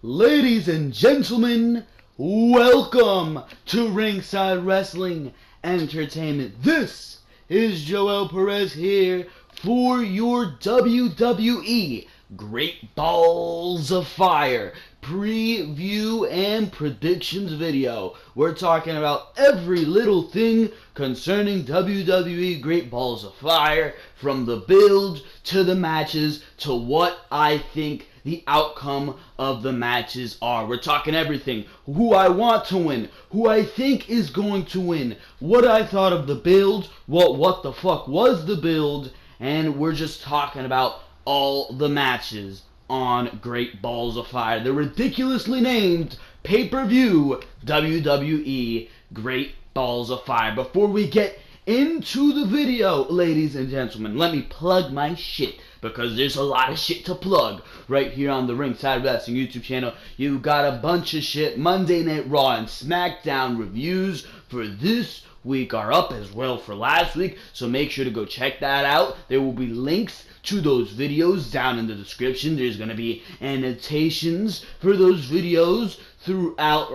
Ladies and gentlemen, welcome to Ringside Wrestling Entertainment. This is Joel Perez here for your WWE Great Balls of Fire preview and predictions video. We're talking about every little thing concerning WWE Great Balls of Fire, from the build to the matches to what I think the outcome of the matches are. We're talking everything. Who I want to win, who I think is going to win, what I thought of the build, what the fuck was the build, and we're just talking about all the matches on Great Balls of Fire, the ridiculously named pay-per-view WWE Great Balls of Fire. Before we get into the video, ladies and gentlemen, let me plug my shit, because there's a lot of shit to plug right here on the Ringside Wrestling YouTube channel. You got a bunch of shit. Monday Night Raw and Smackdown reviews for this week are up, as well for last week, so make sure to go check that out. There will be links to those videos down in the description. There's going to be annotations for those videos throughout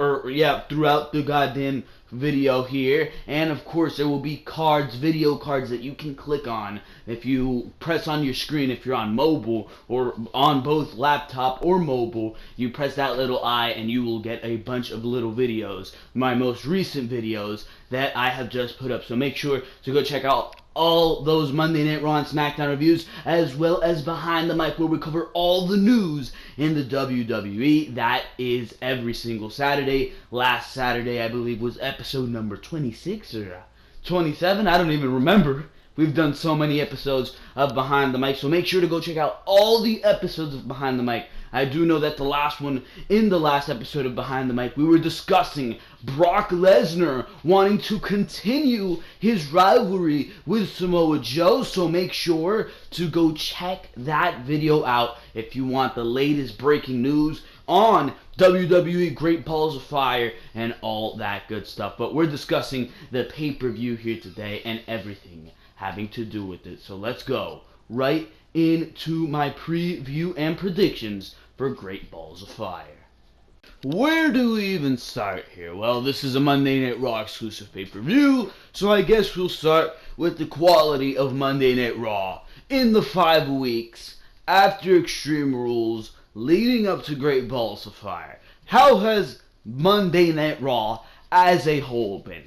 the goddamn video here, and of course there will be video cards that you can click on if you press on your screen. If you're on mobile or on both laptop or mobile, you press that little eye and you will get a bunch of little videos, my most recent videos that I have just put up. So make sure to go check out all those Monday Night Raw and Smackdown reviews, as well as Behind the Mic, where we cover all the news in the WWE. That is every single Saturday. Last Saturday, I believe, was episode number 26 or 27. I don't even remember. We've done so many episodes of Behind the Mic, so make sure to go check out all the episodes of Behind the Mic. I do know that in the last episode of Behind the Mic, we were discussing Brock Lesnar wanting to continue his rivalry with Samoa Joe, so make sure to go check that video out if you want the latest breaking news on WWE Great Balls of Fire and all that good stuff. But we're discussing the pay-per-view here today and everything having to do with it. So let's go right into my preview and predictions for Great Balls of Fire. Where do we even start here? Well, this is a Monday Night Raw exclusive pay-per-view, so I guess we'll start with the quality of Monday Night Raw. In the 5 weeks after Extreme Rules leading up to Great Balls of Fire, how has Monday Night Raw as a whole been?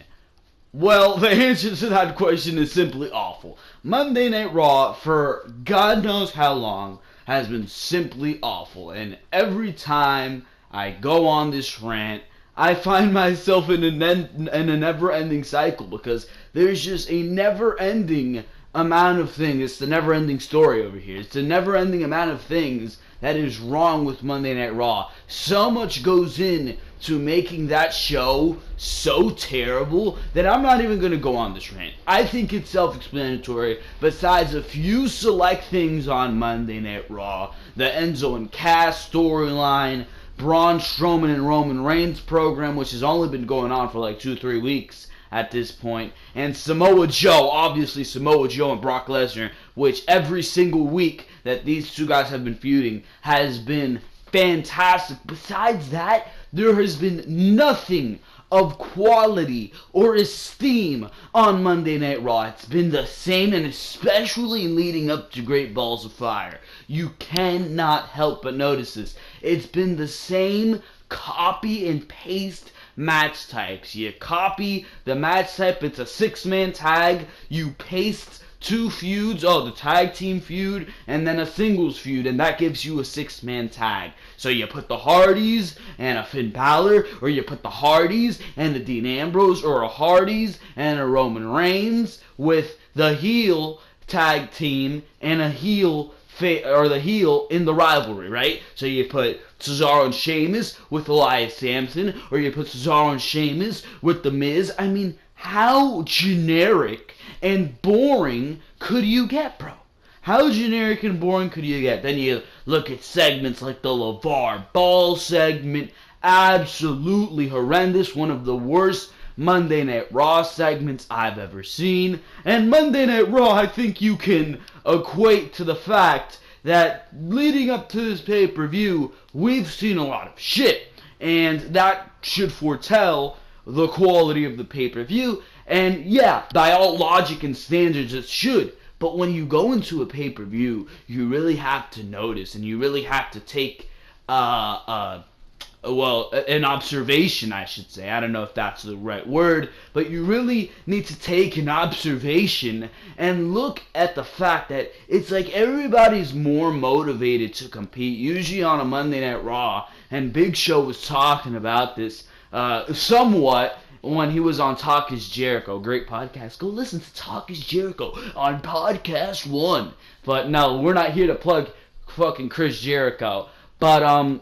Well, the answer to that question is simply awful. Monday Night Raw, for God knows how long, has been simply awful. And every time I go on this rant, I find myself in a never-ending cycle, because there's just a never-ending amount of things. It's the never-ending story over here. It's the never-ending amount of things that is wrong with Monday Night Raw. So much goes in to making that show so terrible that I'm not even going to go on this rant. I think it's self-explanatory. Besides a few select things on Monday Night Raw, the Enzo and Cass storyline, Braun Strowman and Roman Reigns program, which has only been going on for like 2-3 weeks at this point, and Samoa Joe, obviously Samoa Joe and Brock Lesnar, which every single week that these two guys have been feuding has been fantastic. Besides that, there has been nothing of quality or esteem on Monday Night Raw. It's been the same, and especially leading up to Great Balls of Fire. You cannot help but notice this. It's been the same copy and paste match types. You copy the match type, it's a 6-man tag, you paste 2 feuds, the tag team feud, and then a singles feud, and that gives you a 6-man tag. So you put the Hardys and a Finn Balor, or you put the Hardys and a Dean Ambrose, or a Hardys and a Roman Reigns, with the heel tag team and a heel the heel in the rivalry, right? So you put Cesaro and Sheamus with Elias Sampson, or you put Cesaro and Sheamus with The Miz. I mean, how generic and boring could you get, bro? How generic and boring could you get? Then you look at segments like the LeVar Ball segment, absolutely horrendous, one of the worst Monday Night Raw segments I've ever seen. And Monday Night Raw, I think you can equate to the fact that leading up to this pay-per-view, we've seen a lot of shit. And that should foretell the quality of the pay-per-view. And yeah, by all logic and standards, it should. But when you go into a pay-per-view, you really have to notice, and you really have to take an observation, I should say. I don't know if that's the right word, but you really need to take an observation and look at the fact that it's like everybody's more motivated to compete, usually on a Monday Night Raw, and Big Show was talking about this somewhat when he was on Talk is Jericho. Great podcast. Go listen to Talk is Jericho on Podcast 1. But no, we're not here to plug fucking Chris Jericho. But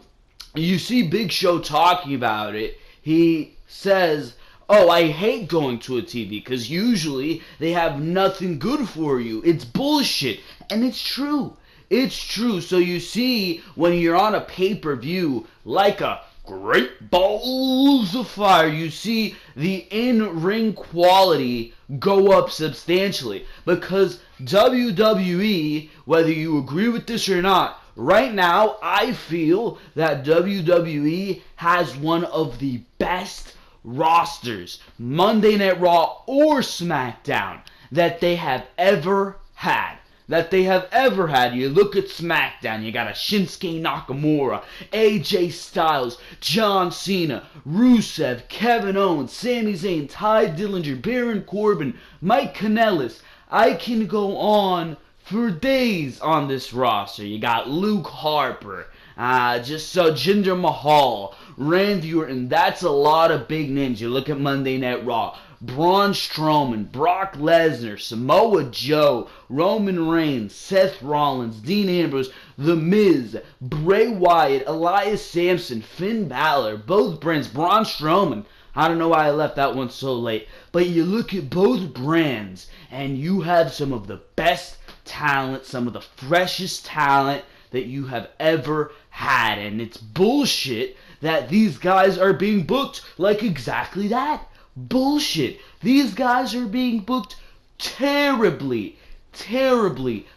you see Big Show talking about it. He says, oh, I hate going to a TV because usually they have nothing good for you. It's bullshit. And it's true. It's true. So you see, when you're on a pay-per-view like a Great Balls of Fire, you see the in-ring quality go up substantially. Because WWE, whether you agree with this or not, right now I feel that WWE has one of the best rosters, Monday Night Raw or Smackdown, that they have ever had. You look at Smackdown, you got a Shinsuke Nakamura, AJ Styles, John Cena, Rusev, Kevin Owens, Sami Zayn, Ty Dillinger, Baron Corbin, Mike Kanellis. I can go on for days on this roster. You got Luke Harper, Jinder Mahal, Randy Orton. That's a lot of big names. You look at Monday Night Raw. Braun Strowman, Brock Lesnar, Samoa Joe, Roman Reigns, Seth Rollins, Dean Ambrose, The Miz, Bray Wyatt, Elias Sampson, Finn Balor, both brands, Braun Strowman. I don't know why I left that one so late. But you look at both brands, and you have some of the best talent, some of the freshest talent that you have ever had. And it's bullshit that these guys are being booked like exactly that. Bullshit. These guys are being booked terribly.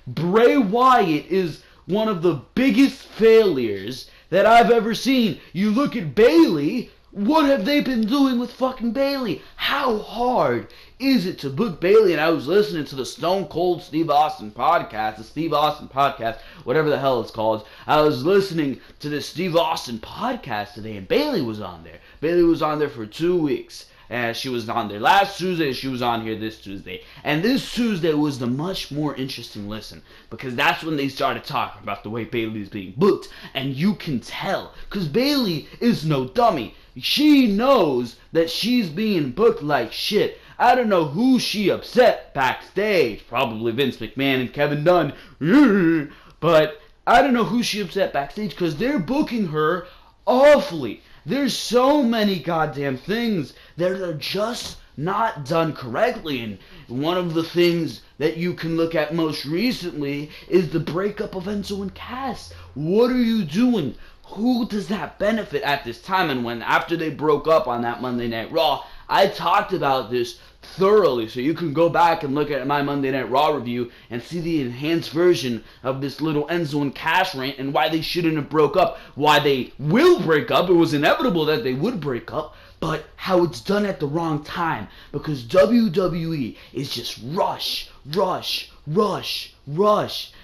Bray Wyatt is one of the biggest failures that I've ever seen. You look at Bayley. What have they been doing with fucking Bayley? How hard is it to book Bayley? And I was listening to the Stone Cold Steve Austin podcast, whatever the hell it's called. I was listening to the Steve Austin podcast today, and Bayley was on there. Bayley was on there for 2 weeks. And she was on there last Tuesday, and she was on here this Tuesday. And this Tuesday was the much more interesting listen, because that's when they started talking about the way Bayley's being booked. And you can tell, because Bayley is no dummy. She knows that she's being booked like shit. I don't know who she upset backstage. Probably Vince McMahon and Kevin Dunn. But I don't know who she upset backstage, because they're booking her awfully. There's so many goddamn things that are just not done correctly. And one of the things that you can look at most recently is the breakup of Enzo and Cass. What are you doing? Who does that benefit at this time? And when after they broke up on that Monday Night Raw, I talked about this thoroughly, so you can go back and look at my Monday Night Raw review and see the enhanced version of this little Enzo and Cass rant and why they shouldn't have broke up, why they will break up. It was inevitable that they would break up, but how it's done at the wrong time, because WWE is just rush,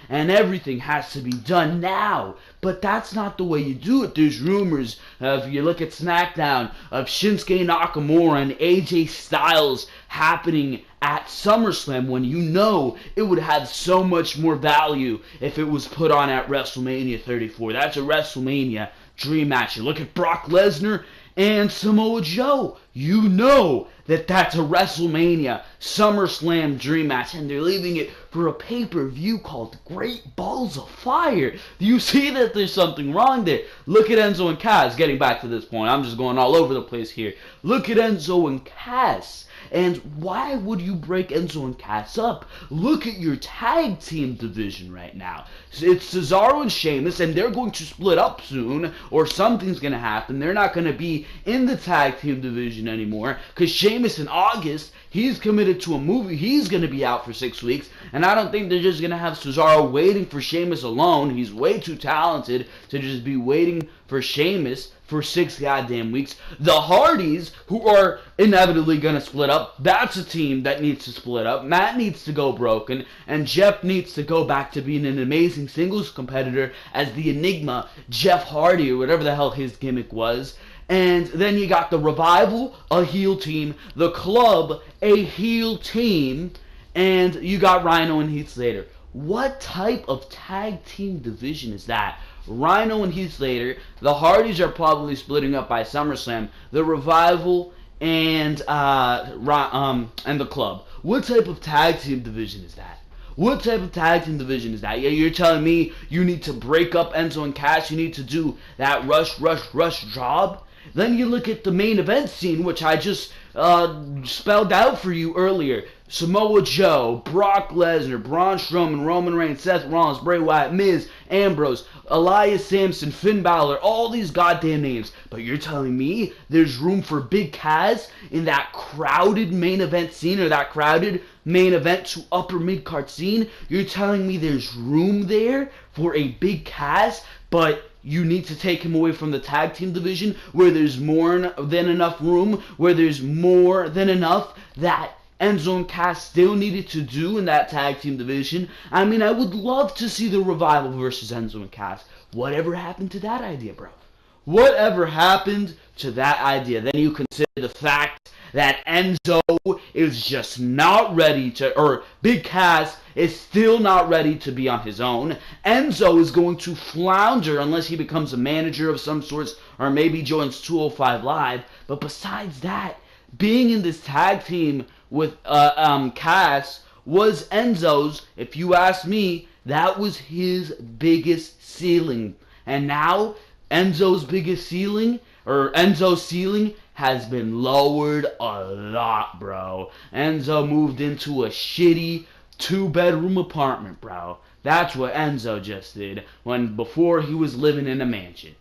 and everything has to be done now. But that's not the way you do it. There's rumors of, you look at Smackdown, of Shinsuke Nakamura and AJ Styles happening at SummerSlam, when you know it would have so much more value if it was put on at WrestleMania 34. That's a WrestleMania dream match. You look at Brock Lesnar and Samoa Joe, you know that that's a WrestleMania SummerSlam dream match, and they're leaving it for a pay-per-view called Great Balls of Fire. Do you see that there's something wrong there? Look at Enzo and Cass. Getting back to this point, I'm just going all over the place here. Look at Enzo and Cass. And why would you break Enzo and Cass up? Look at your tag team division right now. It's Cesaro and Sheamus, and they're going to split up soon, or something's going to happen. They're not going to be in the tag team division anymore, because Sheamus in August, He's committed to a movie. He's going to be out for 6 weeks. And I don't think they're just going to have Cesaro waiting for Sheamus alone. He's way too talented to just be waiting for Sheamus for 6 goddamn weeks. The Hardys, who are inevitably going to split up, that's a team that needs to split up. Matt needs to go broken, and Jeff needs to go back to being an amazing singles competitor as the Enigma, Jeff Hardy, or whatever the hell his gimmick was. And then you got the Revival, a heel team, the Club, a heel team, and you got Rhino and Heath Slater. What type of tag team division is that? Rhino and Heath Slater, the Hardys are probably splitting up by SummerSlam, the Revival and the Club. What type of tag team division is that? What type of tag team division is that? Yeah, you're telling me you need to break up Enzo and Cass, you need to do that rush job? Then you look at the main event scene, which I just spelled out for you earlier. Samoa Joe, Brock Lesnar, Braun Strowman, Roman Reigns, Seth Rollins, Bray Wyatt, Miz, Ambrose, Elias Sampson, Finn Balor, all these goddamn names. But you're telling me there's room for Big Cass in that crowded main event scene, or that crowded main event to upper mid-card scene? You're telling me there's room there for a Big Cass, but you need to take him away from the tag team division where there's more than enough room, where there's more than enough that Enzo and Cass still needed to do in that tag team division. I mean, I would love to see the Revival versus Enzo and Cass. Whatever happened to that idea, bro? Whatever happened to that idea? Then you consider the fact that Enzo is just not ready to, or Big Cass is still not ready to be on his own. Enzo is going to flounder unless he becomes a manager of some sorts, or maybe joins 205 Live. But besides that, being in this tag team with Cass was Enzo's, if you ask me, that was his biggest ceiling. And now Enzo's biggest ceiling, or Enzo's ceiling, has been lowered a lot, bro. Enzo moved into a shitty 2-bedroom apartment, bro. That's what Enzo just did before he was living in a mansion.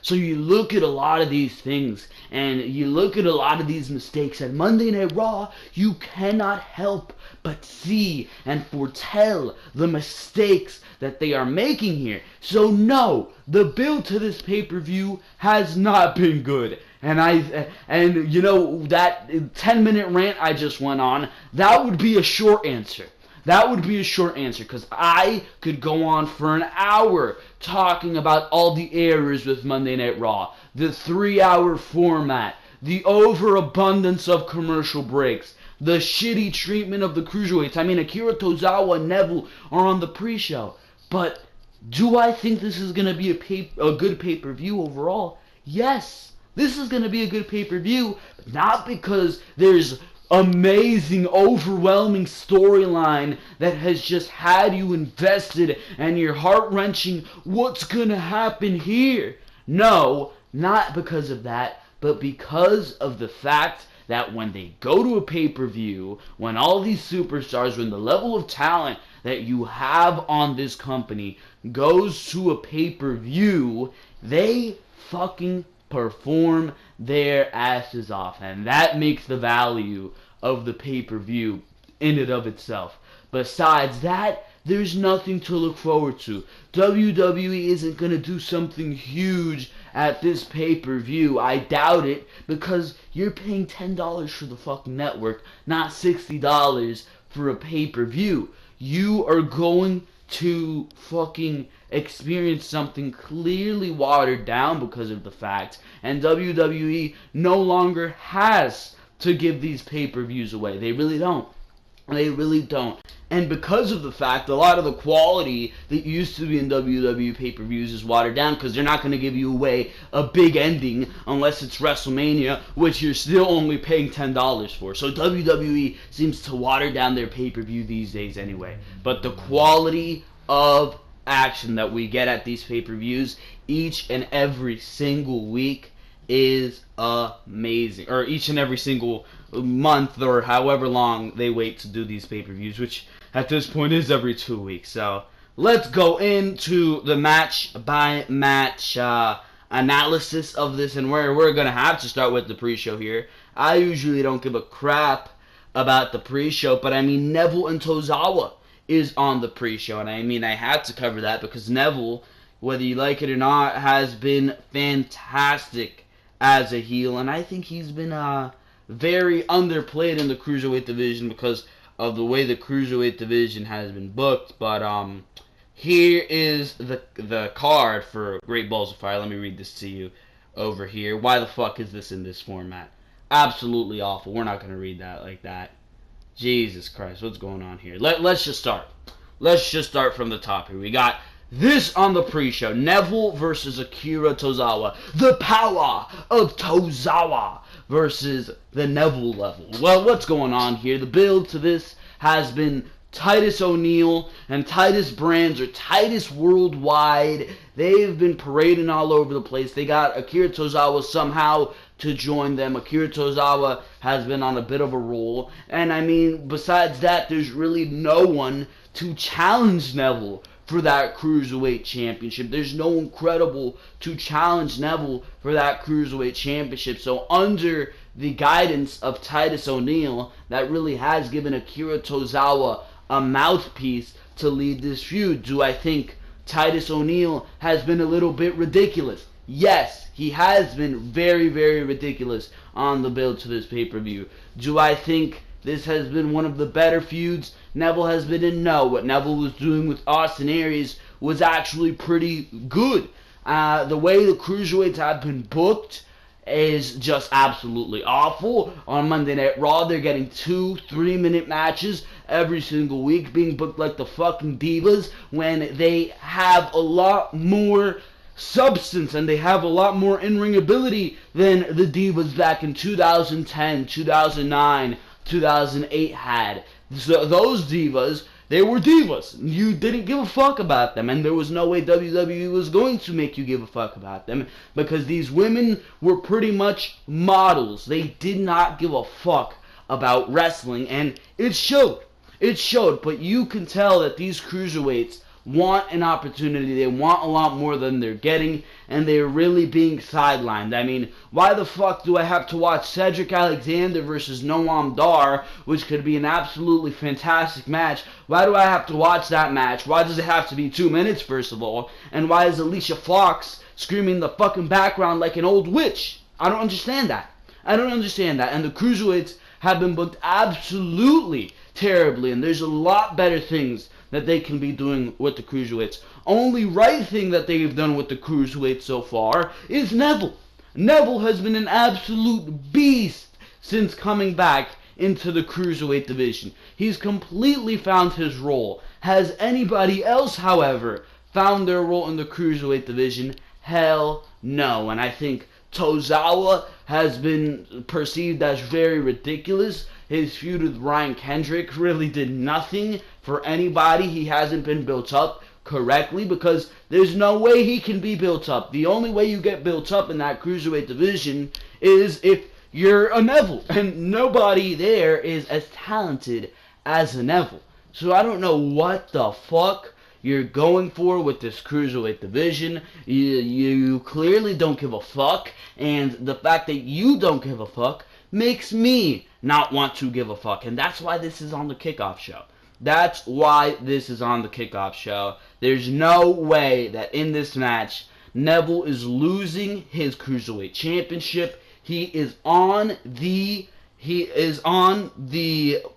So you look at a lot of these things, and you look at a lot of these mistakes at Monday Night Raw, you cannot help but see and foretell the mistakes that they are making here. So no, the build to this pay-per-view has not been good. And you know, that 10-minute rant I just went on, that would be a short answer. That would be a short answer, because I could go on for an hour talking about all the errors with Monday Night Raw, the 3-hour format, the overabundance of commercial breaks, the shitty treatment of the cruiserweights. I mean, Akira Tozawa and Neville are on the pre-show. But do I think this is going to be a good pay-per-view overall? Yes, this is going to be a good pay-per-view, not because there's amazing, overwhelming storyline that has just had you invested and you're heart-wrenching, what's gonna happen here? No, not because of that, but because of the fact that when they go to a pay-per-view, when all these superstars, when the level of talent that you have on this company goes to a pay-per-view, they fucking perform their asses off, and that makes the value of the pay-per-view in and of itself. Besides that, there's nothing to look forward to. WWE isn't going to do something huge at this pay-per-view. I doubt it, because you're paying $10 for the fucking network, not $60 for a pay-per-view. You are going to fucking experience something clearly watered down because of the fact, and WWE no longer has to give these pay-per-views away. They really don't. And because of the fact, a lot of the quality that used to be in WWE pay-per-views is watered down, because they're not going to give you away a big ending unless it's WrestleMania, which you're still only paying $10 for. So WWE seems to water down their pay-per-view these days anyway. But the quality of action that we get at these pay-per-views each and every single week is amazing. Or each and every single month, or however long they wait to do these pay-per-views, which at this point is every 2 weeks. So let's go into the match by match analysis of this, and we're going to have to start with the pre-show here. I usually don't give a crap about the pre-show, but I mean, Neville and Tozawa is on the pre-show, and I mean, I had to cover that because Neville, whether you like it or not, has been fantastic as a heel, and I think he's been very underplayed in the Cruiserweight division because of the way the Cruiserweight division has been booked. But here is the card for Great Balls of Fire. Let me read this to you over here. Why the fuck is this in this format? Absolutely awful. We're not going to read that like that. Jesus Christ, what's going on here? Let's just start. Let's just start from the top here. We got this on the pre-show. Neville versus Akira Tozawa. The power of Tozawa versus the Neville level. Well, what's going on here? The build to this has been Titus O'Neil and Titus Brands, or Titus Worldwide. They've been parading all over the place. They got Akira Tozawa somehow to join them. Akira Tozawa has been on a bit of a roll. And I mean, besides that, there's really no one to challenge Neville for that Cruiserweight Championship. There's no one credible to challenge Neville for that Cruiserweight Championship. So under the guidance of Titus O'Neil, that really has given Akira Tozawa a mouthpiece to lead this feud. Do I think Titus O'Neil has been a little bit ridiculous? Yes, he has been very, very ridiculous on the build to this pay-per-view. Do I think this has been one of the better feuds Neville has been in? No. What Neville was doing with Austin Aries was actually pretty good. The way the Cruiserweights have been booked is just absolutely awful. On Monday Night Raw, they're getting 2 3-minute matches every single week, being booked like the fucking divas, when they have a lot more substance and they have a lot more in-ring ability than the divas back in 2010, 2009, 2008 had. So those divas, they were divas. You didn't give a fuck about them, and there was no way WWE was going to make you give a fuck about them, because these women were pretty much models. They did not give a fuck about wrestling, and it showed. It showed, but you can tell that these Cruiserweights want an opportunity. They want a lot more than they're getting, and they're really being sidelined. I mean, why the fuck do I have to watch Cedric Alexander versus Noam Dar, which could be an absolutely fantastic match? Why do I have to watch that match? Why does it have to be 2 minutes, first of all? And why is Alicia Fox screaming in the fucking background like an old witch? I don't understand that. I don't understand that. And the Cruiserweights have been booked absolutely terribly, and there's a lot better things that they can be doing with the Cruiserweights. Only right thing that they've done with the Cruiserweights so far is Neville. Neville has been an absolute beast since coming back into the Cruiserweight division. He's completely found his role. Has anybody else, however, found their role in the Cruiserweight division? Hell no. And I think Tozawa has been perceived as very ridiculous. His feud with Ryan Kendrick really did nothing for anybody. He hasn't been built up correctly, because there's no way he can be built up. The only way you get built up in that Cruiserweight division is if you're a Neville, and nobody there is as talented as a Neville. So I don't know what the fuck you're going for with this Cruiserweight division. You clearly don't give a fuck, and the fact that you don't give a fuck makes me not want to give a fuck, and that's why this is on the Kickoff Show. That's why this is on the Kickoff Show. There's no way that in this match Neville is losing his Cruiserweight Championship. He is on the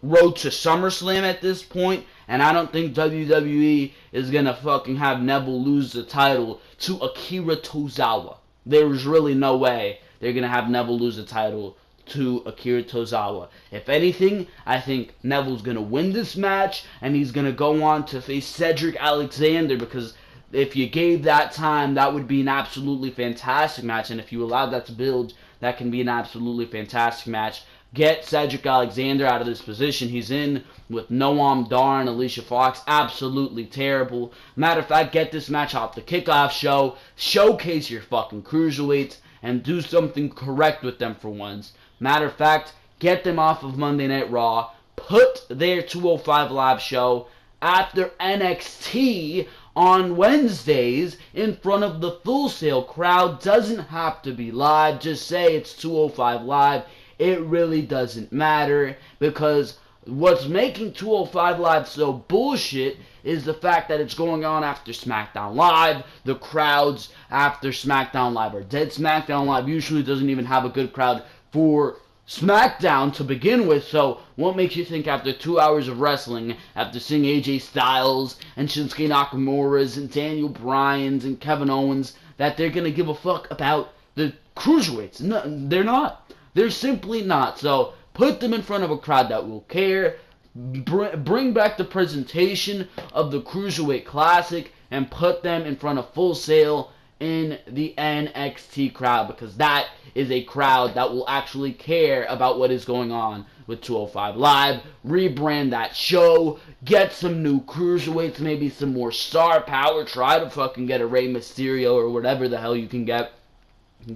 road to SummerSlam at this point, and I don't think WWE is gonna fucking have Neville lose the title to Akira Tozawa. There's really no way they're gonna have Neville lose the title to Akira Tozawa. If anything, I think Neville's gonna win this match, and he's gonna go on to face Cedric Alexander, because if you gave that time, that would be an absolutely fantastic match, and if you allowed that to build, that can be an absolutely fantastic match. Get Cedric Alexander out of this position he's in with Noam Dar and Alicia Fox. Absolutely terrible. Matter of fact, get this match off the Kickoff Show. Showcase your fucking Cruiserweights and do something correct with them for once. Matter of fact, get them off of Monday Night Raw. Put their 205 Live show after NXT on Wednesdays in front of the Full Sail crowd. Doesn't have to be live. Just say it's 205 Live. it really doesn't matter, because what's making 205 Live so bullshit is the fact that it's going on after Smackdown Live. The crowds after Smackdown Live are dead. Smackdown Live usually doesn't even have a good crowd for Smackdown to begin with, so what makes you think after 2 hours of wrestling, after seeing AJ Styles and Shinsuke Nakamura's and Daniel Bryan's and Kevin Owens, that they're going to give a fuck about the cruiserweights? No, they're not. They're simply not. So put them in front of a crowd that will care. Bring back the presentation of the Cruiserweight Classic and put them in front of Full Sail in the NXT crowd, because that is a crowd that will actually care about what is going on with 205 Live. Rebrand that show, get some new cruiserweights, maybe some more star power, try to fucking get a Rey Mysterio or whatever the hell you can get.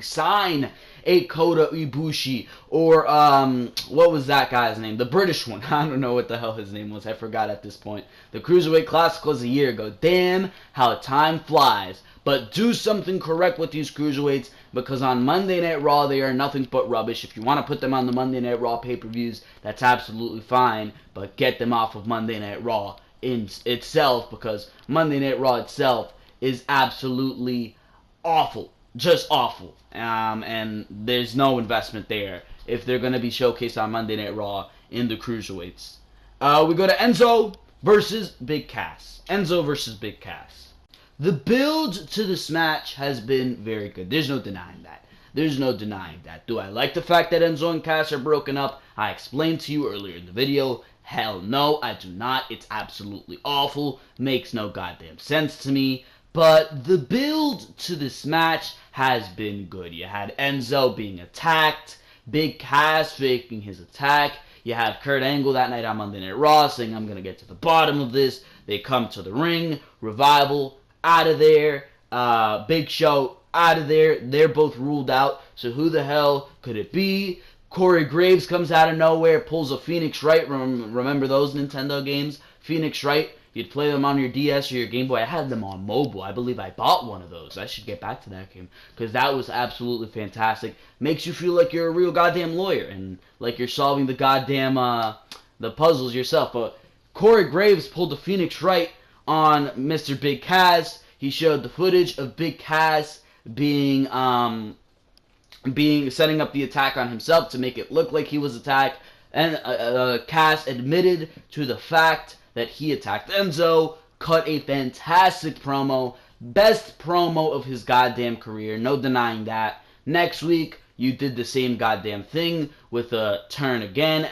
Sign a Kota Ibushi, or what was that guy's name? The British one. I don't know what the hell his name was. I forgot at this point. The Cruiserweight Classic was a year ago. Damn, how time flies. But do something correct with these cruiserweights, because on Monday Night Raw they are nothing but rubbish. If you want to put them on the Monday Night Raw pay-per-views, that's absolutely fine, but get them off of Monday Night Raw in itself, because Monday Night Raw itself is absolutely awful. Just awful. And there's no investment there if they're going to be showcased on Monday Night Raw in the cruiserweights. We go to Enzo versus Big Cass. Enzo versus Big Cass. The build to this match has been very good. There's no denying that. There's no denying that. Do I like the fact that Enzo and Cass are broken up? I explained to you earlier in the video. Hell no, I do not. It's absolutely awful. Makes no goddamn sense to me. But the build to this match has been good. You had Enzo being attacked, Big Cass faking his attack. You have Kurt Angle that night on Monday Night Raw saying, I'm going to get to the bottom of this. They come to the ring. Revival out of there. Big Show out of there. They're both ruled out. So who the hell could it be? Corey Graves comes out of nowhere, pulls a Phoenix Wright. Remember those Nintendo games? Phoenix Wright. You'd play them on your DS or your Game Boy. I had them on mobile. I believe I bought one of those. I should get back to that game, because that was absolutely fantastic. Makes you feel like you're a real goddamn lawyer and like you're solving the goddamn the puzzles yourself. But Corey Graves pulled a Phoenix Wright on Mr. Big Cass. He showed the footage of Big Cass being setting up the attack on himself to make it look like he was attacked, and Cass admitted to the fact that he attacked Enzo, cut a fantastic promo, best promo of his goddamn career, no denying that. Next week, you did the same goddamn thing with a turn again.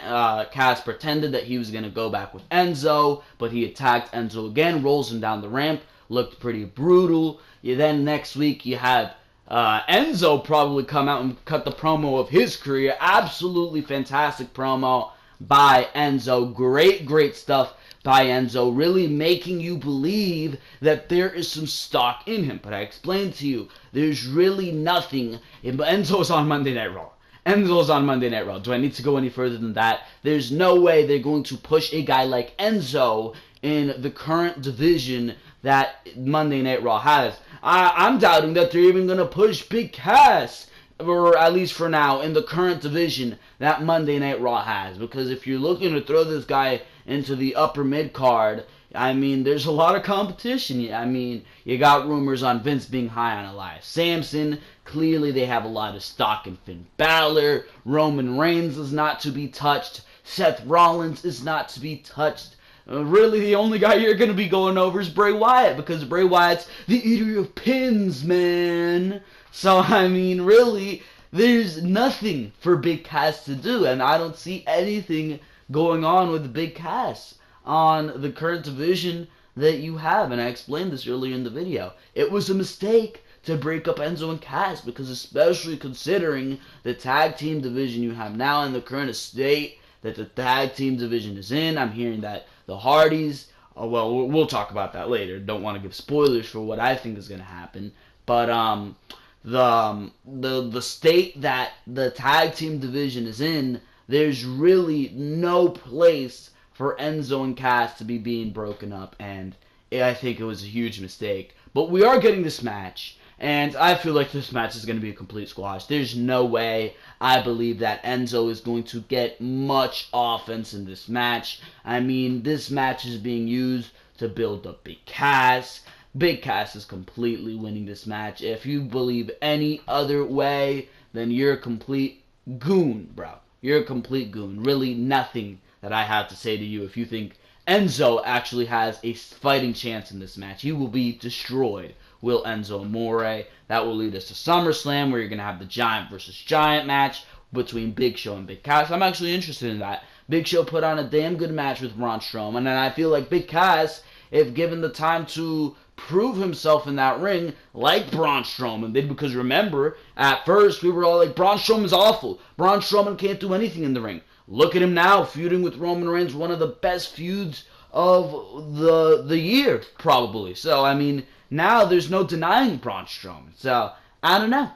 Cass pretended that he was going to go back with Enzo, but he attacked Enzo again, rolls him down the ramp, looked pretty brutal. Then next week, you have Enzo probably come out and cut the promo of his career. Absolutely fantastic promo by Enzo. Great stuff by Enzo, really making you believe that there is some stock in him. But I explained to you, there's really nothing. Enzo's on Monday Night Raw. Enzo's on Monday Night Raw. Do I need to go any further than that? There's no way they're going to push a guy like Enzo in the current division that Monday Night Raw has. I'm doubting that they're even going to push Big Cass, or at least for now, in the current division that Monday Night Raw has. Because if you're looking to throw this guy into the upper mid-card, I mean, there's a lot of competition. I mean, you got rumors on Vince being high on Elias Samson. Clearly, they have a lot of stock in Finn Balor. Roman Reigns is not to be touched. Seth Rollins is not to be touched. Really, the only guy you're going to be going over is Bray Wyatt, because Bray Wyatt's the eater of pins, man. So, I mean, really, there's nothing for Big Cass to do, and I don't see anything going on with Big Cass on the current division that you have, and I explained this earlier in the video. It was a mistake to break up Enzo and Cass, because especially considering the tag team division you have now and the current state that the tag team division is in. I'm hearing that the Hardys, well, we'll talk about that later. Don't want to give spoilers for what I think is going to happen, but the state that the tag team division is in, there's really no place for Enzo and Cass to be being broken up, and I think it was a huge mistake. But we are getting this match, And I feel like this match is going to be a complete squash. There's no way I believe that Enzo is going to get much offense in this match. I mean, this match is being used to build up Big Cass. Big Cass is completely winning this match. If you believe any other way, then you're a complete goon, bro. You're a complete goon. Really nothing that I have to say to you if you think Enzo actually has a fighting chance in this match. He will be destroyed, will Enzo Amore. That will lead us to SummerSlam, where you're going to have the Giant versus Giant match between Big Show and Big Cass. I'm actually interested in that. Big Show put on a damn good match with Braun Strowman, and I feel like Big Cass, if given the time to prove himself in that ring, like Braun Strowman did, because remember, at first we were all like, Braun Strowman's awful. Braun Strowman can't do anything in the ring. Look at him now, feuding with Roman Reigns, one of the best feuds of the year, probably. So, I mean, now there's no denying Braun Strowman. So, I don't know.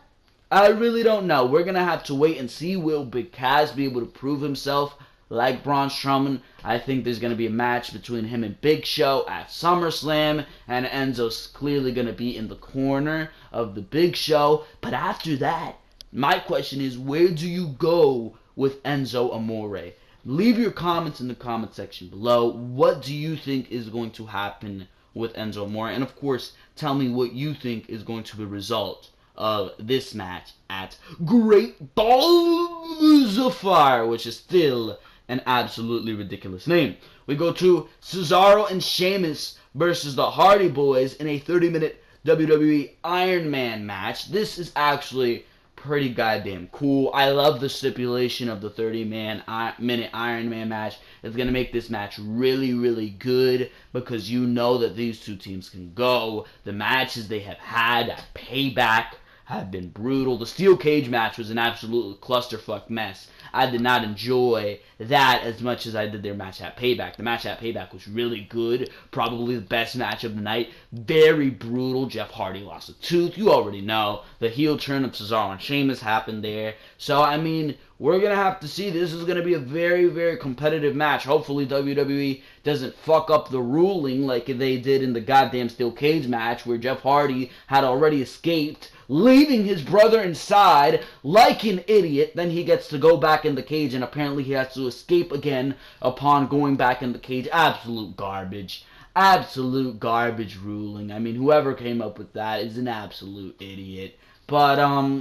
I really don't know. We're going to have to wait and see. Will Big Cass be able to prove himself like Braun Strowman? I think there's going to be a match between him and Big Show at SummerSlam, and Enzo's clearly going to be in the corner of the Big Show. But after that, my question is, where do you go with Enzo Amore? Leave your comments in the comment section below. What do you think is going to happen with Enzo Amore? And of course, tell me what you think is going to be the result of this match at Great Balls of Fire, which is still an absolutely ridiculous name. We go to Cesaro and Sheamus versus the Hardy Boys in a 30-minute WWE Iron Man match. This is actually pretty goddamn cool. I love the stipulation of the 30-minute Iron Man match. It's going to make this match really, really good, because you know that these two teams can go. The matches they have had at Payback have been brutal. The steel cage match was an absolute clusterfuck mess. I did not enjoy that as much as I did their match at Payback. The match at Payback was really good. Probably the best match of the night. Very brutal. Jeff Hardy lost a tooth. You already know. The heel turn of Cesaro and Sheamus happened there. So, I mean, we're going to have to see. This is going to be a very, very competitive match. Hopefully WWE doesn't fuck up the ruling like they did in the goddamn steel cage match, where Jeff Hardy had already escaped, leaving his brother inside like an idiot. Then he gets to go back in the cage, and apparently he has to escape again upon going back in the cage. Absolute garbage. Absolute garbage ruling. I mean, whoever came up with that is an absolute idiot. But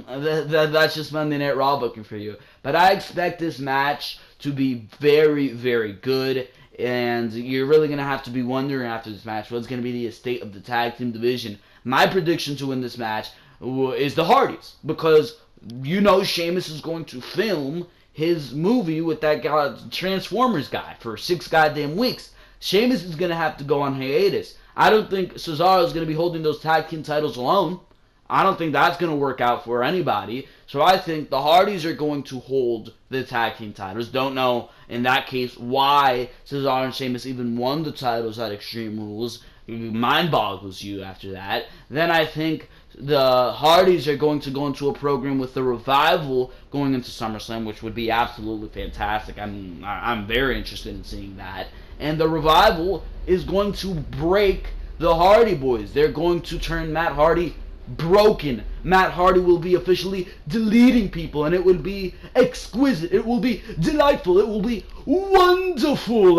that's just Monday Night Raw booking for you. But I expect this match to be very, very good. And you're really going to have to be wondering after this match what's going to be the state of the tag team division. My prediction to win this match is the Hardys, because you know Sheamus is going to film his movie with that guy, Transformers guy, for 6 goddamn weeks. Sheamus is going to have to go on hiatus. I don't think Cesaro is going to be holding those tag team titles alone. I don't think that's going to work out for anybody. So I think the Hardys are going to hold the tag team titles. Don't know, in that case, why Cesaro and Sheamus even won the titles at Extreme Rules. Mind boggles you after that. Then I think the Hardys are going to go into a program with the Revival going into SummerSlam, which would be absolutely fantastic. I'm very interested in seeing that. And the Revival is going to break the Hardy Boys. They're going to turn Matt Hardy broken. Matt Hardy will be officially deleting people, and it will be exquisite. It will be delightful. It will be wonderful.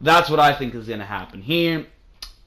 That's what I think is going to happen here.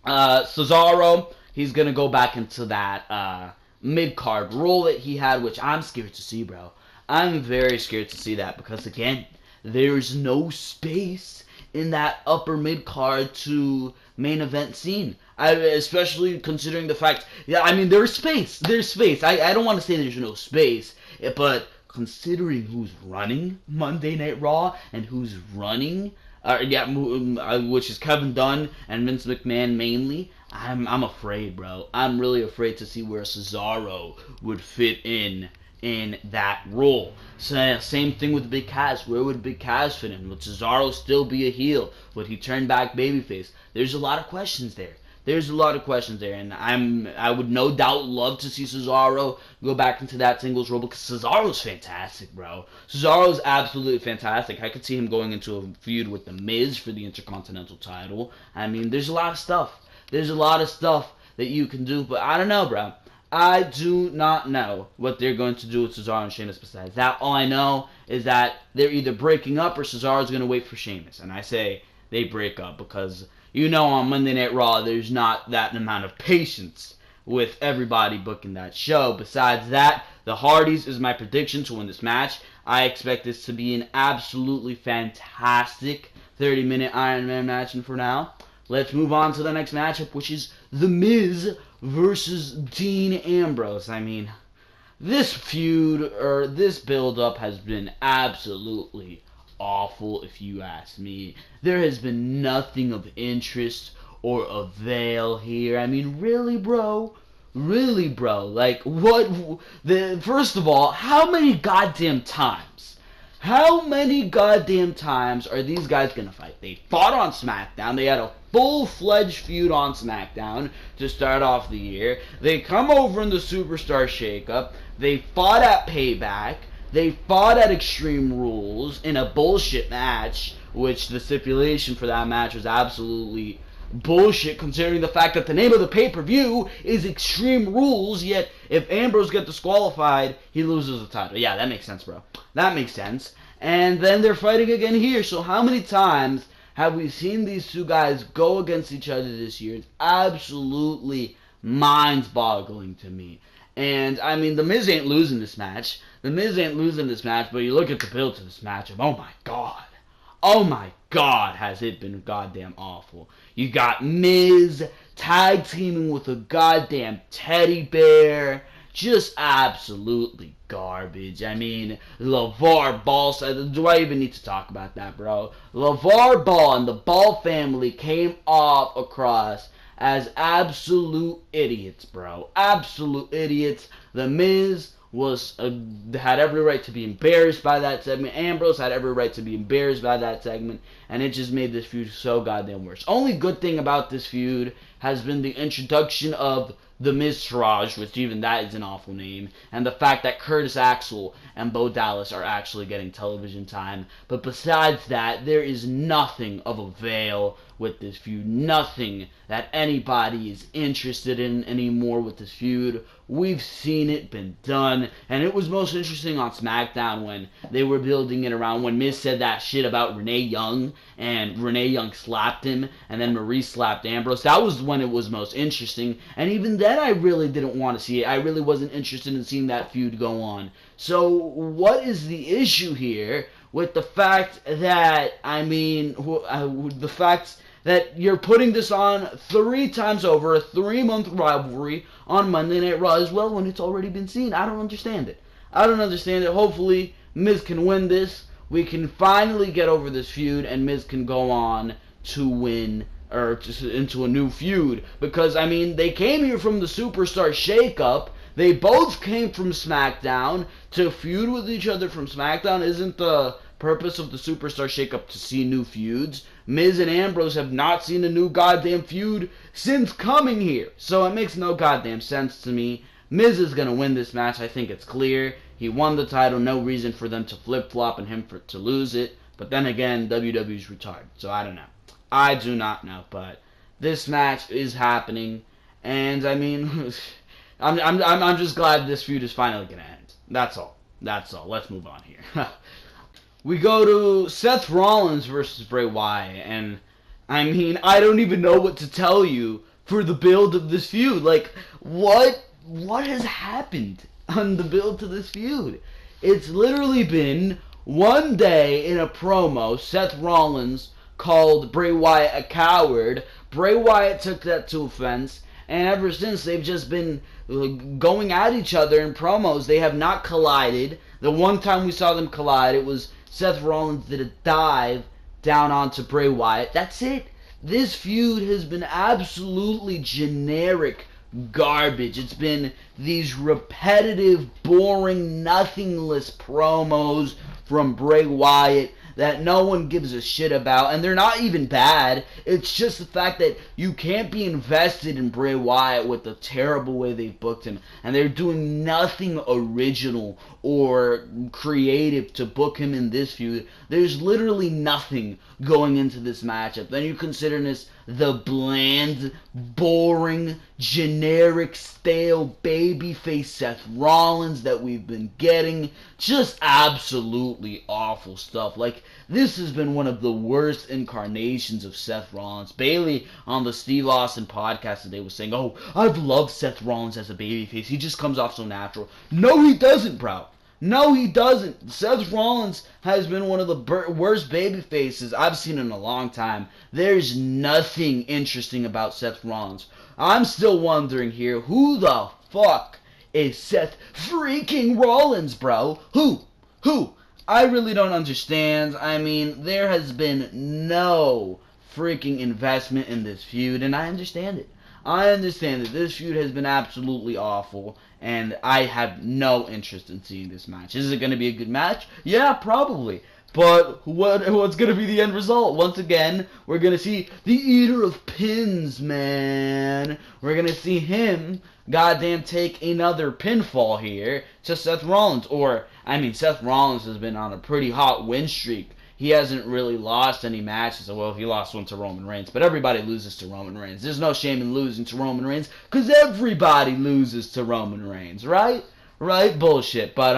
Cesaro, he's going to go back into that mid-card role that he had, which I'm scared to see, bro. I'm very scared to see that, because, again, there's no space in that upper mid-card to main event scene. Especially considering the fact, there's space. There's space. I don't want to say there's no space, but considering who's running Monday Night Raw and who's running, which is Kevin Dunn and Vince McMahon mainly, I'm afraid, bro. I'm really afraid to see where Cesaro would fit in that role. So, same thing with Big Cass. Where would Big Cass fit in? Would Cesaro still be a heel? Would he turn back babyface? There's a lot of questions there. And I would no doubt love to see Cesaro go back into that singles role, because Cesaro's fantastic, bro. Cesaro's absolutely fantastic. I could see him going into a feud with The Miz for the Intercontinental title. There's a lot of stuff. that you can do, but I don't know, bro. I do not know what they're going to do with Cesaro and Sheamus besides that. All I know is that they're either breaking up or Cesaro's going to wait for Sheamus. And I say they break up because, on Monday Night Raw, there's not that amount of patience with everybody booking that show. Besides that, the Hardys is my prediction to win this match. I expect this to be an absolutely fantastic 30-minute Iron Man match. And for now, let's move on to the next matchup, which is The Miz versus Dean Ambrose. I mean, this feud, or this build-up, has been absolutely awful, if you ask me. There has been nothing of interest or avail here. I mean, really, bro? Really, bro? Like, what? First of all, how many goddamn times? How many goddamn times are these guys gonna fight? They fought on Smackdown. They had a full-fledged feud on Smackdown to start off the year. They come over in the Superstar Shakeup. They fought at Payback. They fought at Extreme Rules in a bullshit match, which the stipulation for that match was absolutely bullshit, considering the fact that the name of the pay-per-view is Extreme Rules, yet if Ambrose gets disqualified, he loses the title. Yeah, that makes sense, bro. That makes sense. And then they're fighting again here. So how many times have we seen these two guys go against each other this year? It's absolutely mind-boggling to me. And, I mean, The Miz ain't losing this match. The Miz ain't losing this match, but you look at the build to this match, and oh my God, has it been goddamn awful. You got Miz tag teaming with a goddamn teddy bear. Just absolutely garbage. I mean, LeVar Ball, do I even need to talk about that, bro? LeVar Ball and the Ball family came off across as absolute idiots, bro. Absolute idiots. The Miz had every right to be embarrassed by that segment. Ambrose had every right to be embarrassed by that segment, and it just made this feud so goddamn worse. Only good thing about this feud has been the introduction of the Miztourage, which even that is an awful name, and the fact that Curtis Axel and Bo Dallas are actually getting television time. But besides that, there is nothing of avail with this feud. Nothing that anybody is interested in anymore with this feud. We've seen it been done, and it was most interesting on SmackDown when they were building it around when Miz said that shit about Renee Young, and Renee Young slapped him, and then Maurice slapped Ambrose. That was when it was most interesting, and even then I really didn't want to see it. I really wasn't interested in seeing that feud go on. So what is the issue here with the fact that, the fact that you're putting this on 3 times over, a 3-month rivalry on Monday Night Raw as well when it's already been seen? I don't understand it. Hopefully, Miz can win this. We can finally get over this feud, and Miz can go on to win, or into a new feud. Because, I mean, they came here from the Superstar Shakeup. They both came from SmackDown. To feud with each other from SmackDown isn't the purpose of the Superstar Shakeup to see new feuds. Miz and Ambrose have not seen a new goddamn feud since coming here. So it makes no goddamn sense to me. Miz is going to win this match. I think it's clear. He won the title. No reason for them to flip-flop and him to lose it. But then again, WWE's retarded. So I don't know. I do not know. But this match is happening. And I mean, I'm just glad this feud is finally going to end. That's all. Let's move on here. We go to Seth Rollins versus Bray Wyatt, and I mean, I don't even know what to tell you for the build of this feud. Like, what has happened on the build to this feud? It's literally been one day in a promo, Seth Rollins called Bray Wyatt a coward. Bray Wyatt took that to offense, and ever since they've just been going at each other in promos. They have not collided. The one time we saw them collide, it was Seth Rollins did a dive down onto Bray Wyatt. That's it. This feud has been absolutely generic garbage. It's been these repetitive, boring, nothingless promos from Bray Wyatt that no one gives a shit about, and they're not even bad. It's just the fact that you can't be invested in Bray Wyatt with the terrible way they've booked him, and they're doing nothing original or creative to book him in this feud. There's literally nothing going into this matchup. Then you consider the bland, boring, generic, stale babyface Seth Rollins that we've been getting. Just absolutely awful stuff. Like, this has been one of the worst incarnations of Seth Rollins. Bayley on the Steve Austin podcast today was saying, "Oh, I've loved Seth Rollins as a babyface. He just comes off so natural." No, he doesn't, bro. No, he doesn't. Seth Rollins has been one of the worst baby faces I've seen in a long time. There's nothing interesting about Seth Rollins. I'm still wondering here, who the fuck is Seth freaking Rollins, bro? Who? I really don't understand. I mean, there has been no freaking investment in this feud, and I understand it. I understand that this feud has been absolutely awful, and I have no interest in seeing this match. Is it going to be a good match? Yeah, probably. But what's going to be the end result? Once again, we're going to see the Eater of Pins, man. We're going to see him, goddamn, take another pinfall here to Seth Rollins. Seth Rollins has been on a pretty hot win streak. He hasn't really lost any matches. Well, he lost one to Roman Reigns, but everybody loses to Roman Reigns. There's no shame in losing to Roman Reigns, because everybody loses to Roman Reigns, right? Right? Bullshit. But,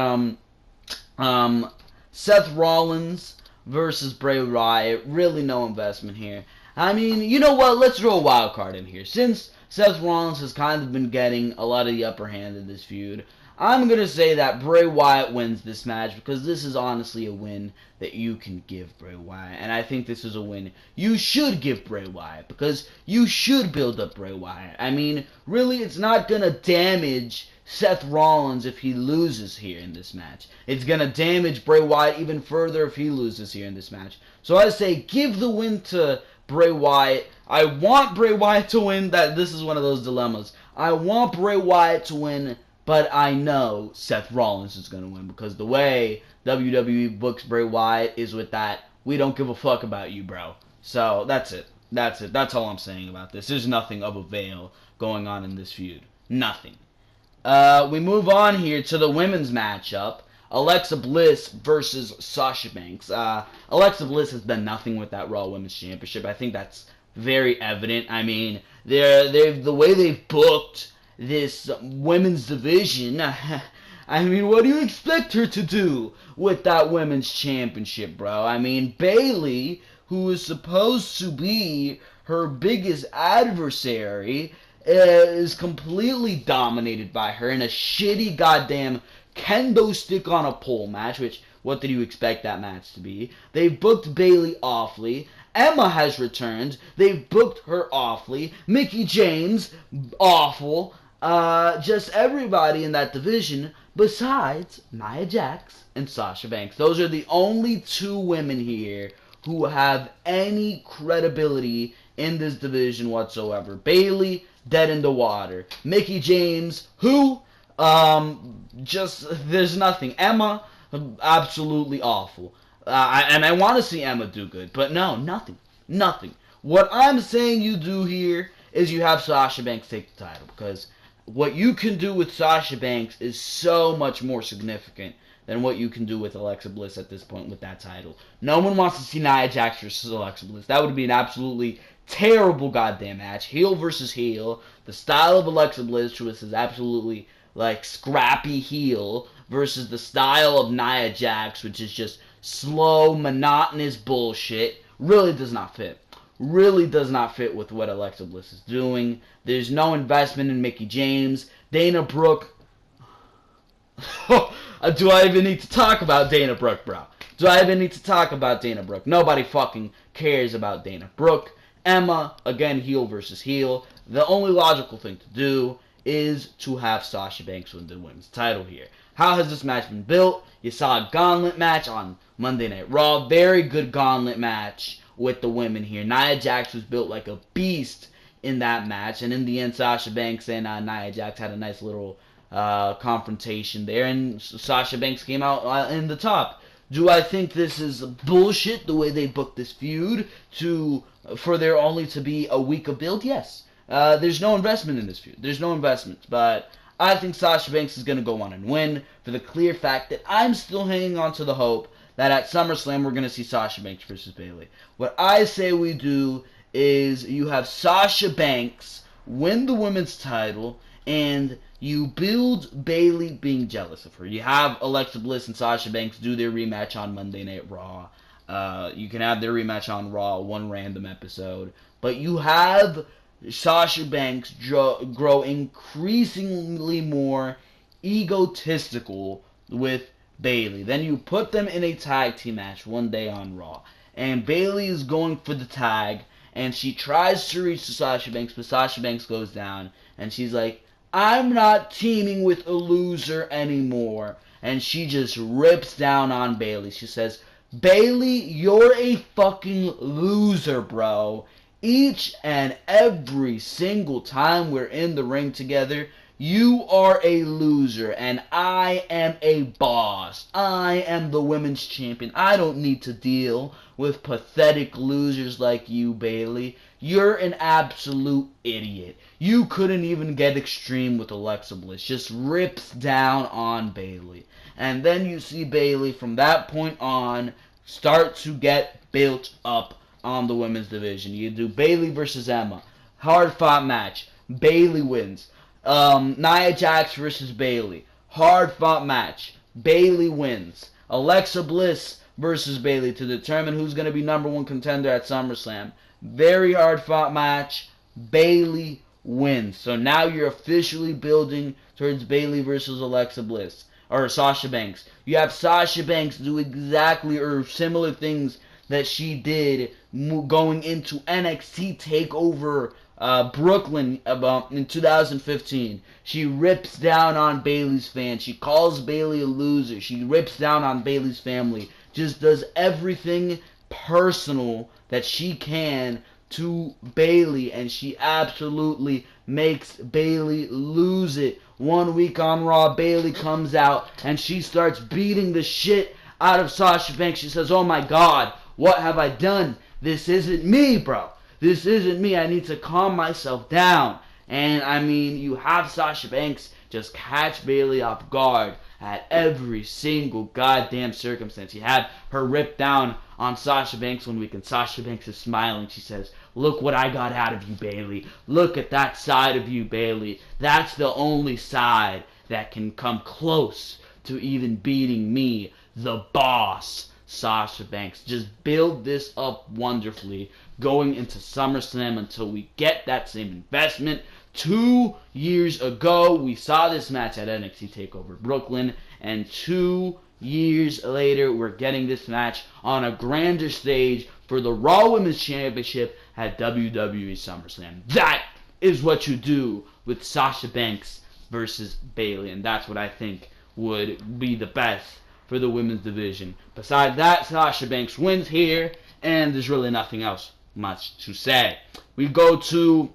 Seth Rollins versus Bray Wyatt, really no investment here. I mean, you know what? Let's throw a wild card in here. Since Seth Rollins has kind of been getting a lot of the upper hand in this feud, I'm going to say that Bray Wyatt wins this match, because this is honestly a win that you can give Bray Wyatt. And I think this is a win you should give Bray Wyatt, because you should build up Bray Wyatt. I mean, really, it's not going to damage Seth Rollins if he loses here in this match. It's going to damage Bray Wyatt even further if he loses here in this match. So I say give the win to Bray Wyatt. I want Bray Wyatt to win. This is one of those dilemmas. I want Bray Wyatt to win, but I know Seth Rollins is going to win, because the way WWE books Bray Wyatt is with that, we don't give a fuck about you, bro. So that's it. That's all I'm saying about this. There's nothing of avail going on in this feud. Nothing. We move on here to the women's matchup. Alexa Bliss versus Sasha Banks. Alexa Bliss has done nothing with that Raw Women's Championship. I think that's very evident. I mean, the way they've booked this women's division, I mean, what do you expect her to do with that women's championship, bro? I mean, Bayley, who is supposed to be her biggest adversary, is completely dominated by her in a shitty goddamn kendo stick on a pole match, which, what did you expect that match to be? They've booked Bayley awfully. Emma has returned. They've booked her awfully. Mickie James, awful. Just everybody in that division besides Nia Jax and Sasha Banks. Those are the only two women here who have any credibility in this division whatsoever. Bayley, dead in the water. Mickie James, who? There's nothing. Emma, absolutely awful. And I want to see Emma do good, but no, nothing. Nothing. What I'm saying you do here is you have Sasha Banks take the title, because what you can do with Sasha Banks is so much more significant than what you can do with Alexa Bliss at this point with that title. No one wants to see Nia Jax versus Alexa Bliss. That would be an absolutely terrible goddamn match. Heel versus heel. The style of Alexa Bliss, which is absolutely like scrappy heel, versus the style of Nia Jax, which is just slow, monotonous bullshit, really does not fit. Really does not fit with what Alexa Bliss is doing. There's no investment in Mickie James. Dana Brooke. Do I even need to talk about Dana Brooke, bro? Do I even need to talk about Dana Brooke? Nobody fucking cares about Dana Brooke. Emma, again, heel versus heel. The only logical thing to do is to have Sasha Banks win the women's title here. How has this match been built? You saw a gauntlet match on Monday Night Raw. Very good gauntlet match with the women here. Nia Jax was built like a beast in that match, and in the end, Sasha Banks and Nia Jax had a nice little confrontation there, and Sasha Banks came out in the top. Do I think this is bullshit, the way they booked this feud, for there only to be a week of build? Yes. There's no investment in this feud. There's no investment, but I think Sasha Banks is going to go on and win, for the clear fact that I'm still hanging on to the hope that at SummerSlam we're going to see Sasha Banks versus Bayley. What I say we do is you have Sasha Banks win the women's title, and you build Bayley being jealous of her. You have Alexa Bliss and Sasha Banks do their rematch on Monday Night Raw. You can have their rematch on Raw, one random episode. But you have Sasha Banks grow increasingly more egotistical with Bayley. Then you put them in a tag team match one day on Raw. And Bayley is going for the tag, and she tries to reach to Sasha Banks, but Sasha Banks goes down, and she's like, I'm not teaming with a loser anymore. And she just rips down on Bayley. She says, Bayley, you're a fucking loser, bro. Each and every single time we're in the ring together, you are a loser, and I am a boss. I am the women's champion. I don't need to deal with pathetic losers like you, Bayley. You're an absolute idiot. You couldn't even get extreme with Alexa Bliss. Just rips down on Bayley. And then you see Bayley from that point on start to get built up on the women's division. You do Bayley versus Emma. Hard-fought match. Bayley wins. Nia Jax versus Bayley. Hard-fought match. Bayley wins. Alexa Bliss versus Bayley to determine who's going to be number one contender at SummerSlam. Very hard-fought match. Bayley wins. So now you're officially building towards Bayley versus Alexa Bliss. Or Sasha Banks. You have Sasha Banks do exactly or similar things that she did going into NXT TakeOver Brooklyn in 2015. She rips down on Bayley's fans. She calls Bayley a loser. She rips down on Bayley's family. Just does everything personal that she can to Bayley, and she absolutely makes Bayley lose it. 1 week on Raw, Bayley comes out and she starts beating the shit out of Sasha Banks. She says, oh my god, what have I done? This isn't me, bro. This isn't me. I need to calm myself down. And I mean, you have Sasha Banks just catch Bayley off guard at every single goddamn circumstance. You had her rip down on Sasha Banks 1 week, and Sasha Banks is smiling. She says, look what I got out of you, Bayley. Look at that side of you, Bayley. That's the only side that can come close to even beating me, the boss, Sasha Banks. Just build this up wonderfully going into SummerSlam until we get that same investment. 2 years ago, we saw this match at NXT TakeOver Brooklyn, and 2 years later, we're getting this match on a grander stage for the Raw Women's Championship at WWE SummerSlam. That is what you do with Sasha Banks versus Bayley, and that's what I think would be the best for the women's division. Besides that, Sasha Banks wins here, and there's really nothing else much to say. We go to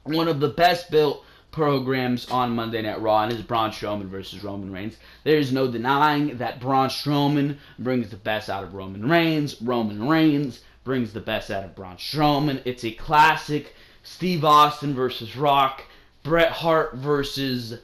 one of the best built programs on Monday Night Raw, and is Braun Strowman versus Roman Reigns. There's no denying that Braun Strowman brings the best out of Roman Reigns. Roman Reigns brings the best out of Braun Strowman. It's a classic Steve Austin versus Rock, Bret Hart versus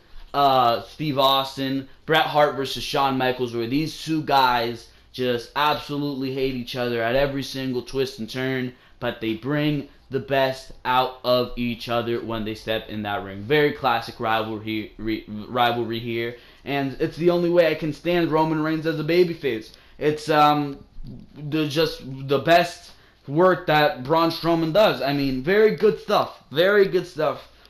Steve Austin, Bret Hart versus Shawn Michaels, where these two guys just absolutely hate each other at every single twist and turn, but they bring the best out of each other when they step in that ring. Very classic rivalry here, and it's the only way I can stand Roman Reigns as a babyface. It's just the best work that Braun Strowman does. I mean, very good stuff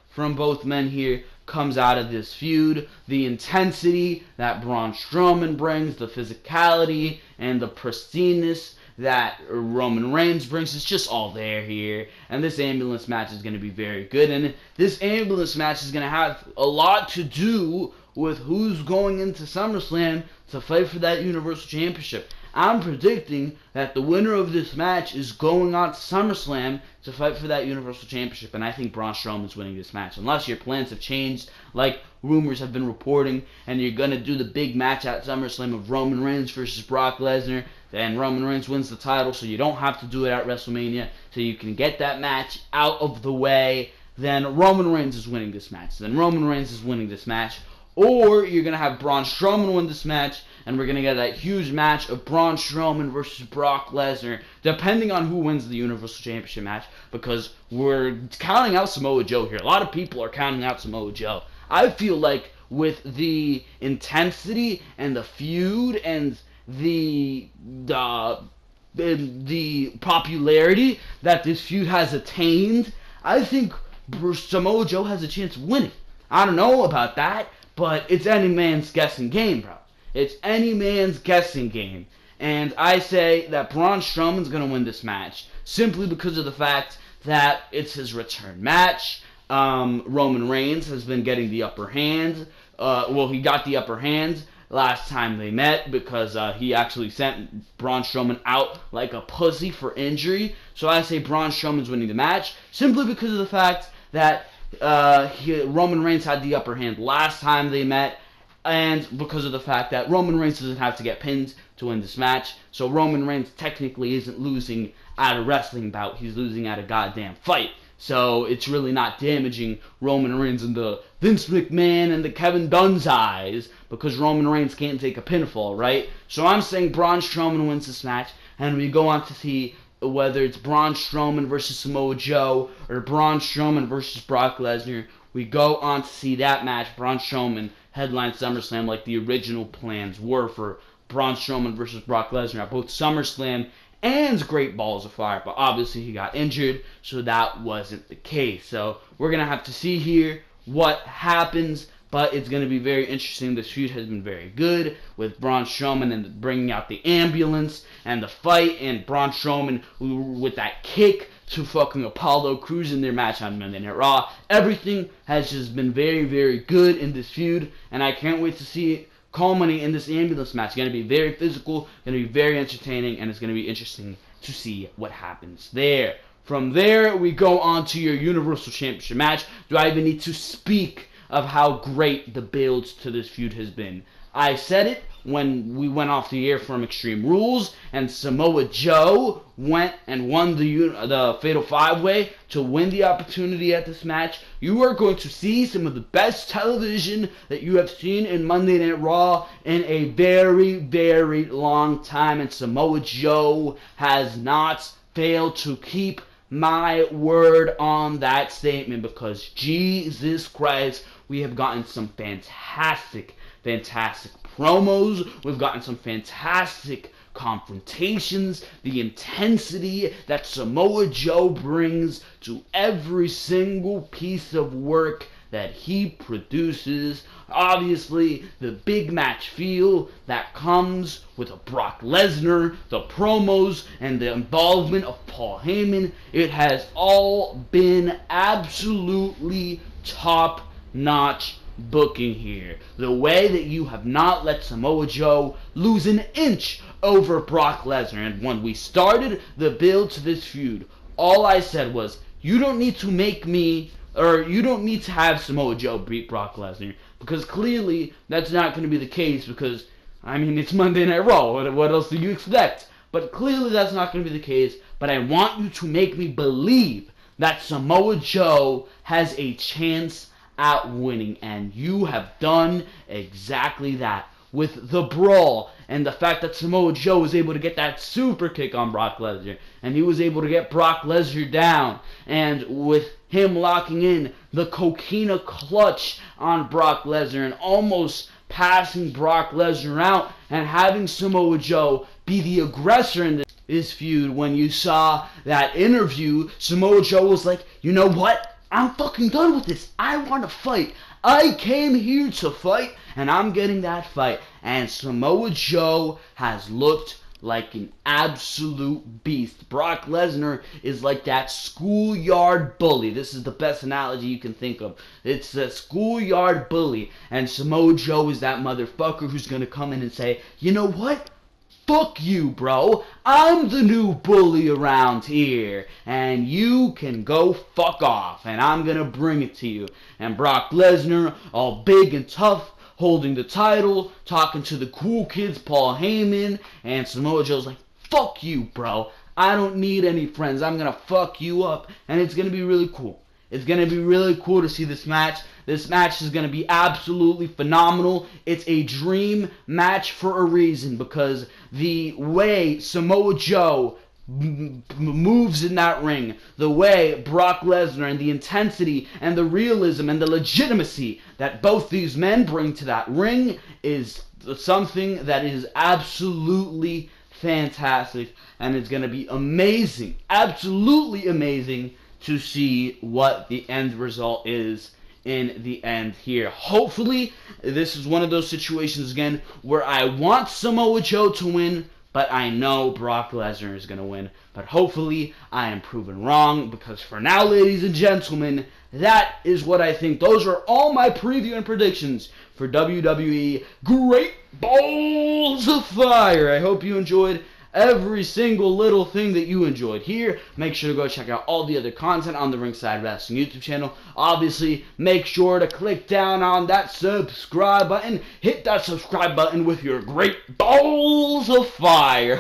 from both men here comes out of this feud. The intensity that Braun Strowman brings, the physicality and the pristineness that Roman Reigns brings, it's just all there here. And this ambulance match is going to be very good. And this ambulance match is going to have a lot to do with who's going into SummerSlam to fight for that Universal Championship. I'm predicting that the winner of this match is going on to SummerSlam to fight for that Universal Championship, and I think Braun Strowman's winning this match. Unless your plans have changed, like rumors have been reporting, and you're going to do the big match at SummerSlam of Roman Reigns versus Brock Lesnar, then Roman Reigns wins the title, so you don't have to do it at WrestleMania, so you can get that match out of the way, then Roman Reigns is winning this match. or you're going to have Braun Strowman win this match, and we're going to get that huge match of Braun Strowman versus Brock Lesnar, depending on who wins the Universal Championship match, because we're counting out Samoa Joe here. A lot of people are counting out Samoa Joe. I feel like with the intensity and the feud and the popularity that this feud has attained, I think Samoa Joe has a chance of winning. I don't know about that, but it's any man's guessing game, bro. It's any man's guessing game. And I say that Braun Strowman's going to win this match simply because of the fact that it's his return match. Roman Reigns has been getting the upper hand. He got the upper hand last time they met because he actually sent Braun Strowman out like a pussy for injury. So I say Braun Strowman's winning the match simply because of the fact that Roman Reigns had the upper hand last time they met, and because of the fact that Roman Reigns doesn't have to get pinned to win this match. So Roman Reigns technically isn't losing at a wrestling bout, he's losing at a goddamn fight. So it's really not damaging Roman Reigns and the Vince McMahon and the Kevin Dunn's eyes, because Roman Reigns can't take a pinfall, right? So I'm saying Braun Strowman wins this match, and we go on to see whether it's Braun Strowman versus Samoa Joe or Braun Strowman versus Brock Lesnar. We go on to see that match. Braun Strowman headline SummerSlam like the original plans were for Braun Strowman versus Brock Lesnar at both SummerSlam and Great Balls of Fire, but obviously he got injured, so that wasn't the case. So we're going to have to see here what happens, but it's going to be very interesting. This feud has been very good with Braun Strowman and bringing out the ambulance and the fight, and Braun Strowman with that kick to fucking Apollo Crews in their match on Monday Night Raw. Everything has just been very, very good in this feud, and I can't wait to see it culminate in this ambulance match. It's going to be very physical, going to be very entertaining, and it's going to be interesting to see what happens there. From there, we go on to your Universal Championship match. Do I even need to speak of how great the build to this feud has been? I said it when we went off the air from Extreme Rules, and Samoa Joe went and won the Fatal 5-Way to win the opportunity at this match. You are going to see some of the best television that you have seen in Monday Night Raw in a very, very long time, and Samoa Joe has not failed to keep my word on that statement, because Jesus Christ, we have gotten some fantastic promos. We've gotten some fantastic confrontations. The intensity that Samoa Joe brings to every single piece of work that he produces. Obviously, the big match feel that comes with a Brock Lesnar, the promos, and the involvement of Paul Heyman. It has all been absolutely top-notch booking here. The way that you have not let Samoa Joe lose an inch over Brock Lesnar. And when we started the build to this feud, all I said was, you don't need to make me, or you don't need to have Samoa Joe beat Brock Lesnar, because clearly that's not going to be the case, because, I mean, it's Monday Night Raw. What else do you expect? But clearly that's not going to be the case, but I want you to make me believe that Samoa Joe has a chance at winning, and you have done exactly that with the brawl and the fact that Samoa Joe was able to get that super kick on Brock Lesnar, and he was able to get Brock Lesnar down, and with him locking in the COQUINA clutch on Brock Lesnar and almost passing Brock Lesnar out, and having Samoa Joe be the aggressor in this feud. When you saw that interview, Samoa Joe was like, you know what? I'm fucking done with this. I want to fight. I came here to fight, and I'm getting that fight. And Samoa Joe has looked like an absolute beast. Brock Lesnar is like that schoolyard bully. This is the best analogy you can think of. It's a schoolyard bully. And Samoa Joe is that motherfucker who's going to come in and say, you know what? Fuck you, bro. I'm the new bully around here, and you can go fuck off, and I'm gonna bring it to you. And Brock Lesnar, all big and tough, holding the title, talking to the cool kids, Paul Heyman, and Samoa Joe's like, fuck you, bro. I don't need any friends. I'm gonna fuck you up, and it's gonna be really cool. It's going to be really cool to see this match. This match is going to be absolutely phenomenal. It's a dream match for a reason, because the way Samoa Joe moves in that ring, the way Brock Lesnar, and the intensity and the realism and the legitimacy that both these men bring to that ring is something that is absolutely fantastic, and it's going to be amazing, absolutely amazing, to see what the end result is in the end here. Hopefully, this is one of those situations again where I want Samoa Joe to win, but I know Brock Lesnar is going to win. But hopefully, I am proven wrong, because for now, ladies and gentlemen, that is what I think. Those are all my preview and predictions for WWE Great Balls of Fire. I hope you enjoyed every single little thing that you enjoyed here. Make sure to go check out all the other content on the Ringside Wrestling YouTube channel. Obviously, make sure to click down on that subscribe button. Hit that subscribe button with your great balls of fire.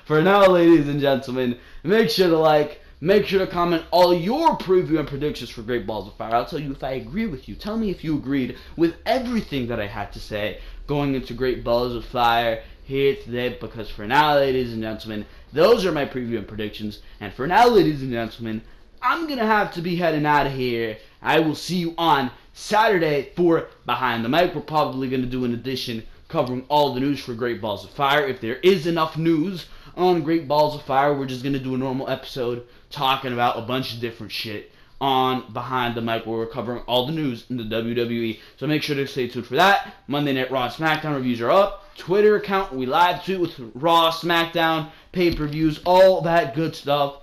For now, ladies and gentlemen, make sure to like, make sure to comment all your preview and predictions for Great Balls of Fire. I'll tell you if I agree with you. Tell me if you agreed with everything that I had to say going into Great Balls of Fire here today, because for now, ladies and gentlemen, those are my preview and predictions. And for now, ladies and gentlemen, I'm going to have to be heading out of here. I will see you on Saturday for Behind the Mic. We're probably going to do an edition covering all the news for Great Balls of Fire. If there is enough news on Great Balls of Fire, we're just going to do a normal episode talking about a bunch of different shit on Behind the Mic, where we're covering all the news in the WWE. So make sure to stay tuned for that. Monday Night Raw and SmackDown reviews are up. Twitter account, we live tweet with Raw, SmackDown, pay-per-views, all that good stuff.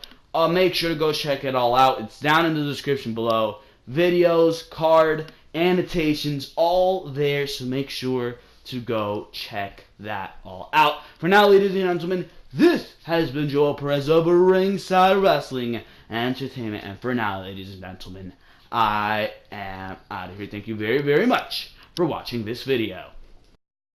Make sure to go check it all out. It's down in the description below. Videos, card, annotations, all there. So make sure to go check that all out. For now, ladies and gentlemen, this has been Joel Perez of Ringside Wrestling Entertainment. And for now, ladies and gentlemen, I am out of here. Thank you very, very much for watching this video.